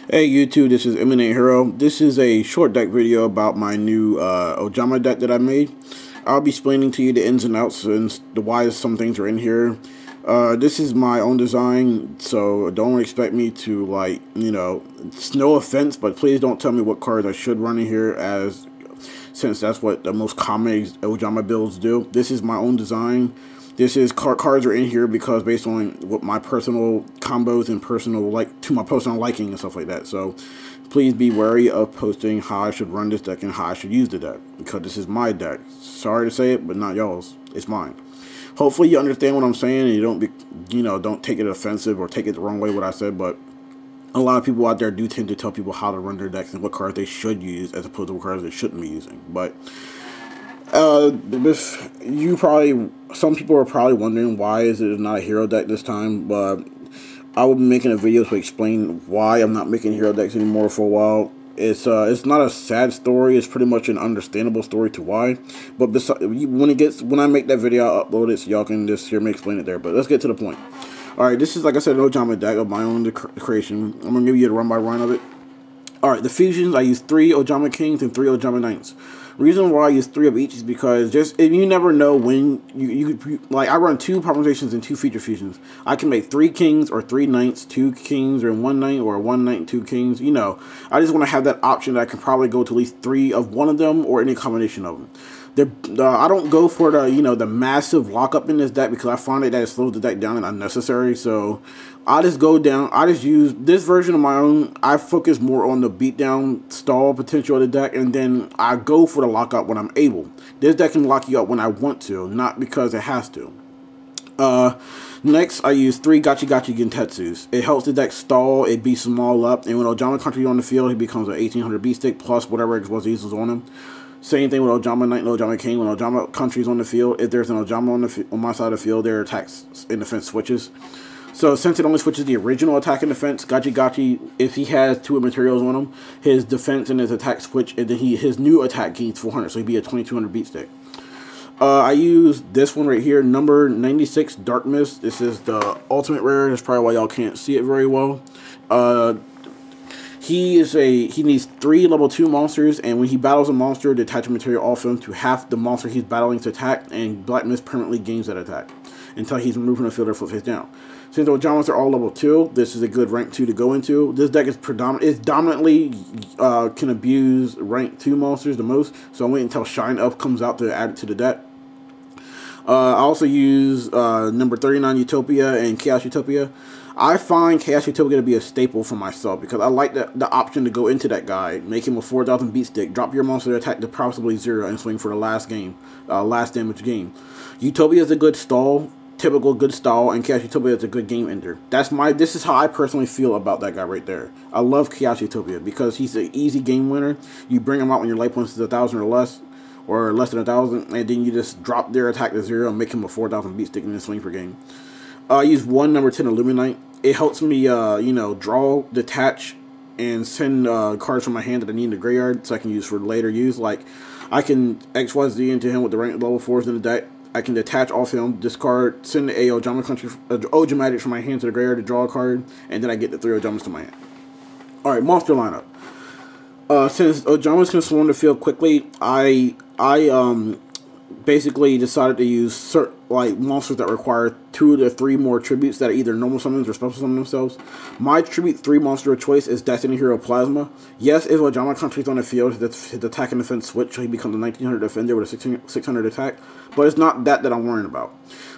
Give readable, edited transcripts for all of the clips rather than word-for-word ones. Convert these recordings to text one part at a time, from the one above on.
Hey YouTube, this is Eminent Hero. This is a short deck video about my new Ojama deck that I made. I'll be explaining to you the ins and outs and the why some things are in here. This is my own design, so don't expect me to, like, it's no offense, but please don't tell me what cards I should run in here, since that's what the most common Ojama builds do. This is my own design. This is cards are in here because based on what my personal combos and my personal liking and stuff like that. So please be wary of posting how I should run this deck and how I should use the deck, because this is my deck. Sorry to say it, but not y'all's. It's mine. Hopefully you understand what I'm saying and you don't take it offensive or take it the wrong way what I said. But a lot of people out there do tend to tell people how to run their decks and what cards they should use as opposed to what cards they shouldn't be using. But some people are probably wondering why is it not a hero deck this time, but I will be making a video to explain why I'm not making hero decks anymore for a while. It's not a sad story. It's pretty much an understandable story to why. But when I make that video, I'll upload it so y'all can just hear me explain it there. But let's get to the point. Alright, this is, like I said, an Ojama deck of my own creation. I'm going to give you a run-by-run of it. Alright, the fusions, I use 3 Ojama Kings and 3 Ojama Knights. Reason why I use 3 of each is because you never know when like I run 2 promulgations and 2 feature fusions. I can make 3 kings or 3 knights, 2 kings or 1 knight, or 1 knight and 2 kings. I just want to have that option that I can probably go to at least 3 of one of them or any combination of them. I don't go for the massive lockup in this deck because I find that it slows the deck down and unnecessary. So I just use this version of my own. I focus more on the beatdown stall potential of the deck, and then I go for the lockup when I'm able. This deck can lock you up when I want to, not because it has to. Next, I use 3 Gachi Gentetsus. It helps the deck stall, it beats them all up, and when Ojama Country on the field, he becomes an 1800 beat stick plus whatever explosives is on him. Same thing with Ojama Knight and Ojama King. When Ojama Country's on the field, if there's an Ojama on my side of the field, their attacks and defense switches. So since it only switches the original attack and defense, Gachi, if he has 2 materials on him, his defense and his attack switch, and then his new attack gains 400, so he'd be a 2200 beat stick. I use this one right here, number 96 Dark Mist. This is the ultimate rare. That's probably why y'all can't see it very well. He needs 3 level 2 monsters, and when he battles a monster, detach a material off him to half the monster he's battling to attack, and Black Mist permanently gains that attack until he's removed from the field or flip face down. Since the Ojamas are all level 2, this is a good rank 2 to go into. This deck is dominantly can abuse rank 2 monsters the most, so I'm waiting until Shine Up comes out to add it to the deck. I also use number 39 Utopia and Chaos Utopia. I find Chaos Utopia to be a staple for myself because I like the option to go into that guy, make him a 4000 beat stick, drop your monster attack to possibly 0, and swing for the last damage game. Utopia is a good stall, typical good stall, and Chaos Utopia is a good game ender. This is how I personally feel about that guy right there. I love Chaos Utopia because he's an easy game winner. You bring him out when your life points is 1000 or less than 1000, and then you just drop their attack to 0 and make him a 4000 beat stick and then swing for game. I use 1 number 10 Illuminite. It helps me, draw, detach, and send cards from my hand that I need in the graveyard so I can use for later use. Like, I can XYZ into him with the rank level 4s in the deck. I can detach off him, discard, send a Ojamatic from my hand to the graveyard to draw a card, and then I get the 3 Ojamas to my hand. Alright, monster lineup. Since Ojamas can swarm the field quickly, I basically decided to use monsters that require 2 to 3 more tributes that are either normal summons or special summon themselves. My tribute 3 monster of choice is Destiny Hero Plasma. Yes, if Ojama Country's on the field, his attack and defense switch, so he becomes a 1900 defender with a 600 attack. But it's not that I'm worrying about.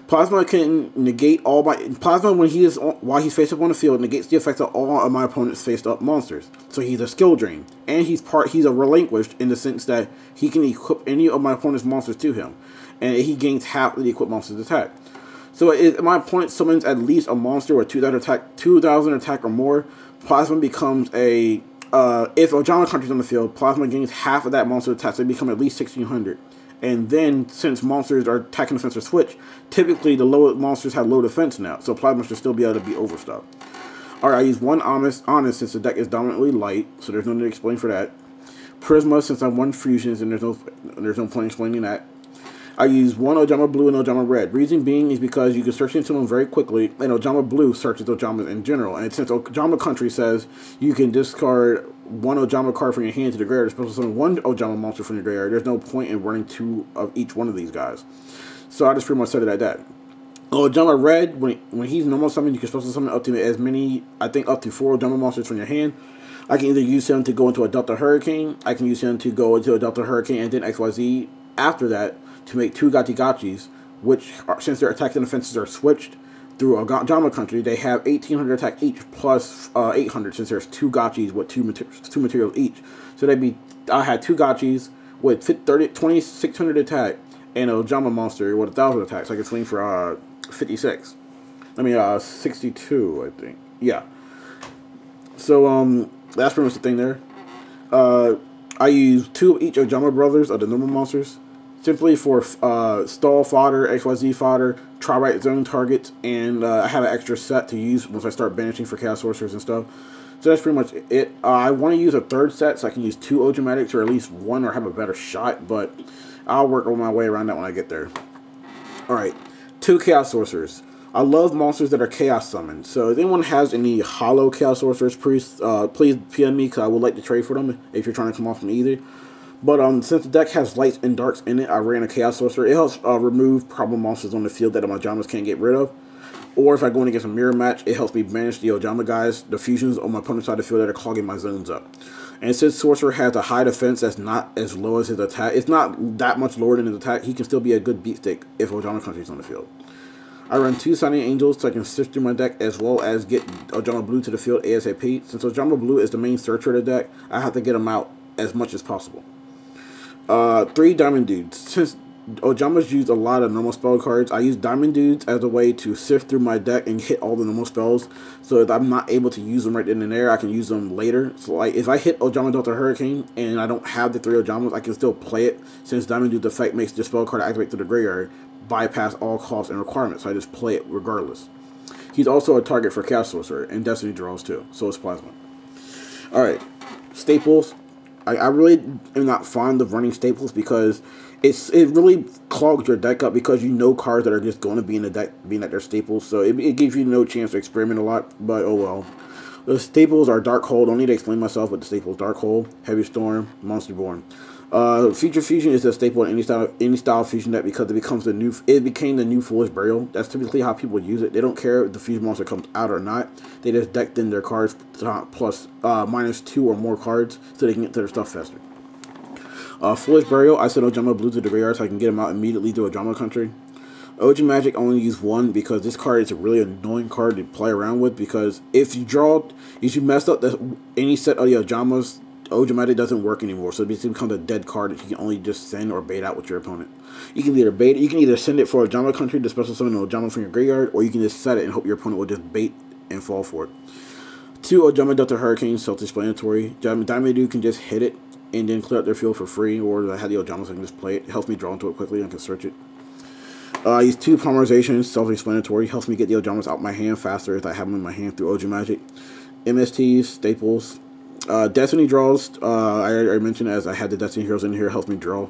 Plasma can negate all my Plasma while he's face up on the field negates the effects of all of my opponent's faced up monsters. So he's a skill drain, and he's a relinquished in the sense that he can equip any of my opponent's monsters to him, and he gains half of the equipped monster's attack. So if my opponent summons at least a monster with 2000 attack or more, Plasma becomes a if Ojama Country's on the field, Plasma gains half of that monster's attack, so they become at least 1600. And then, since monsters are attacking defense or switch, typically the lower monsters have low defense now, so Plasma should still be able to be overstuffed. Alright, I use 1 Honest since the deck is dominantly light, so there's no need to explain for that. Prisma since I'm 1 fusions and there's no point explaining that. I use one Ojama Blue and Ojama Red. Reason being is because you can search into them very quickly, and Ojama Blue searches Ojamas in general. And since Ojama Country says you can discard one Ojama card from your hand to the graveyard, especially summon one Ojama monster from your graveyard, there's no point in running two of each one of these guys. So I just pretty much set it at that. Ojama Red, when he's normal summon, you can special summon up to as many, I think up to 4 Ojama monsters from your hand. I can either use him to go into a Delta Hurricane, I can use him to go into a Delta Hurricane and then XYZ after that to make 2 Gachi Gachis, which, since their attacks and defenses are switched through Ojama Country, they have 1800 attack each plus 800 since there's 2 Gachis with two materials each. So I had 2 Gachis with 2600 attack and a Ojama monster with 1000 attacks. So I can swing for 56. 62, I think. Yeah. So, that's pretty much the thing there. I use 2 of each Ojama brothers of the normal monsters, simply for stall fodder, XYZ fodder, try-right zone targets, and I have an extra set to use once I start banishing for Chaos Sorcerers and stuff. So that's pretty much it. I want to use a 3rd set so I can use 2 Ojamatics, or at least 1, or have a better shot, but I'll work on my way around that when I get there. Alright, 2 Chaos Sorcerers. I love monsters that are Chaos summoned. So if anyone has any hollow Chaos Sorcerers, please PM me, because I would like to trade for them if you're trying to come off from either. But since the deck has lights and darks in it, I ran a Chaos Sorcerer. It helps remove problem monsters on the field that my Ojamas can't get rid of. Or if I go in against a mirror match, it helps me banish the Ojama guys, the fusions on my opponent's side of the field that are clogging my zones up. And since Sorcerer has a high defense that's not as low as his attack, it's not that much lower than his attack, he can still be a good beatstick if Ojama Country's on the field. I run 2 Signing Angels so I can sift through my deck as well as get Ojama Blue to the field ASAP. Since Ojama Blue is the main searcher of the deck, I have to get him out as much as possible. 3 Diamond Dudes. Since Ojamas use a lot of normal spell cards, I use Diamond Dudes as a way to sift through my deck and hit all the normal spells. So if I'm not able to use them right then and there, I can use them later. So like if I hit Ojama Delta Hurricane and I don't have the 3 Ojamas, I can still play it, since Diamond Dude's effect makes the spell card activate to the graveyard bypass all costs and requirements, so I just play it regardless. He's also a target for Chaos Sorcerer and Destiny draws too, so is Plasma. Alright, staples. I really am not fond of running staples because it really clogs your deck up, because you know cards that are just going to be in the deck being that they're staples, so it gives you no chance to experiment a lot, but oh well. The staples are Darkhold. Don't need to explain myself with the staples. Darkhold, Heavy Storm, Monsterborn. Future Fusion is a staple in any style fusion deck because it became the new Foolish Burial. That's typically how people use it. They don't care if the fusion monster comes out or not. They just decked in their cards plus -2 or more cards so they can get to their stuff faster. Foolish Burial, I send Ojama Blue to the graveyard so I can get him out immediately to Ojama Country. Ojamagic only use 1 because this card is a really annoying card to play around with, because if you mess up any set of the Ojamas, Ojamagic doesn't work anymore, so it basically becomes a dead card that you can only just send or bait out with your opponent. You can either send it for Ojama Country to special summon an Ojama from your graveyard, or you can just set it and hope your opponent will just bait and fall for it. 2 Ojama Delta Hurricane, self-explanatory. Diamond Dude can just hit it and then clear out their field for free, or I have the Ojamas so I can just play it. It helps me draw into it quickly and I can search it. I use 2 Polymerizations, self-explanatory. Helps me get the Ojamas out my hand faster if I have them in my hand through Ojamagic. MSTs, staples. Destiny draws, I already mentioned, as I had the Destiny Heroes in here, helps me draw.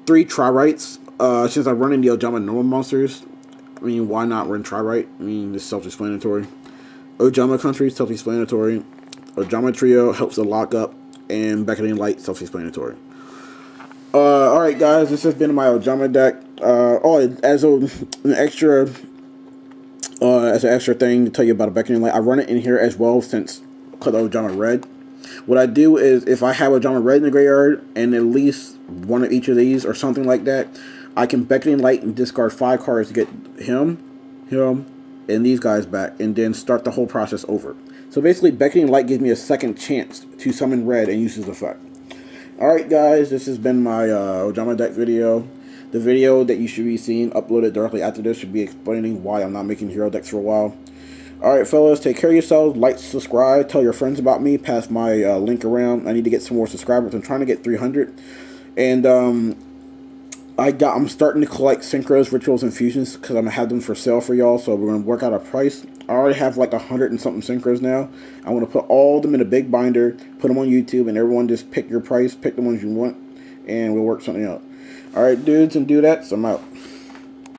3 Tri-Rights. Since I'm running the Ojama normal monsters, I mean, why not run Tri-Right? I mean, it's self-explanatory. Ojama Country, self-explanatory. Ojama Trio helps to lock up, and Beckoning Light, self-explanatory. Alright guys, this has been my Ojama deck. As an extra thing to tell you about a Beckoning Light, I run it in here as well since because Ojama Red. What I do is, if I have Ojama Red in the graveyard and at least one of each of these or something like that, I can Beckoning Light and discard 5 cards to get him, and these guys back, and then start the whole process over. So basically, Beckoning Light gives me a second chance to summon red and use his effect. Alright guys, this has been my Ojama deck video. The video that you should be seeing uploaded directly after this should be explaining why I'm not making hero decks for a while. Alright fellas, take care of yourselves, like, subscribe, tell your friends about me, pass my link around. I need to get some more subscribers. I'm trying to get 300. And I'm starting to collect synchros, rituals, and fusions because I'm going to have them for sale for y'all, so we're going to work out a price. I already have like 100 and something synchros now. I want to put all of them in a big binder, put them on YouTube, and everyone just pick your price, pick the ones you want, and we'll work something out. Alright, dudes and dudettes, I'm out.